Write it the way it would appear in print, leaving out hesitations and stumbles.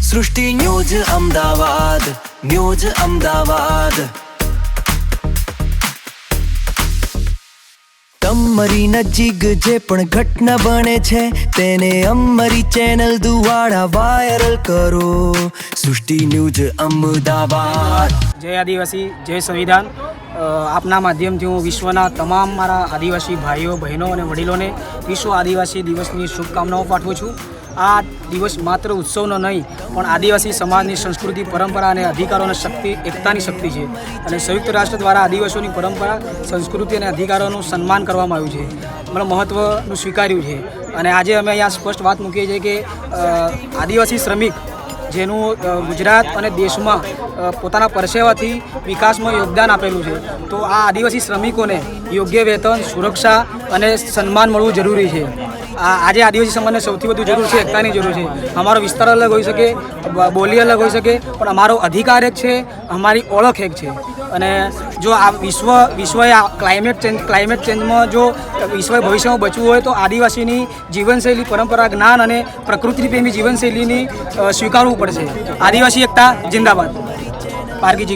સૃષ્ટિ news Ahmedabad, news Ahmedabad. તમારી નજીક જે પણ ઘટના બને છે તેને અમારી ચેનલ દ્વારા વાયરલ કરો। સૃષ્ટિ ન્યૂઝ અમદાવાદ। જય આદિવાસી, જય સંવિધાન। આપના માધ્યમથી હું વિશ્વના તમામ મારા આદિવાસી ભાઈઓ બહેનો અને વડીલોને વિશ્વ આદિવાસી દિવસની શુભકામનાઓ પાઠવું છું। આ દિવસ માત્ર ઉત્સવનો નહીં પણ આદિવાસી સમાજની સંસ્કૃતિ, પરંપરા અને અધિકારોની શક્તિ, એકતાની શક્તિ છે અને સંયુક્ત રાષ્ટ્ર દ્વારા આદિવાસીઓની પરંપરા, સંસ્કૃતિ અને અધિકારોનું સન્માન કરવામાં આવ્યું છે, મતલબ મહત્ત્વનું સ્વીકાર્યું છે। અને આજે અમે અહીંયા સ્પષ્ટ વાત મૂકીએ છીએ કે આદિવાસી શ્રમિક જેનું ગુજરાત અને દેશમાં પોતાના પરસેવાથી વિકાસમાં યોગદાન આપેલું છે, તો આ આદિવાસી શ્રમિકોને યોગ્ય વેતન, સુરક્ષા અને સન્માન મળવું જરૂરી છે। આજે આદિવાસી સમાજને સૌથી વધુ જરૂર છે એકતાની જરૂર છે। અમારો વિસ્તાર અલગ હોઈ શકે, બોલી અલગ હોઈ શકે, પણ અમારો અધિકાર એક છે, અમારી ઓળખ એક છે। અને જો આ વિશ્વએ ક્લાઇમેટ ચેન્જમાં જો વિશ્વ ભવિષ્યમાં બચવું હોય તો આદિવાસીની જીવનશૈલી, પરંપરા, જ્ઞાન અને પ્રકૃતિ પ્રેમી જીવનશૈલીની સ્વીકારવું પડશે। આદિવાસી એકતા જિંદાબાદ। પારગી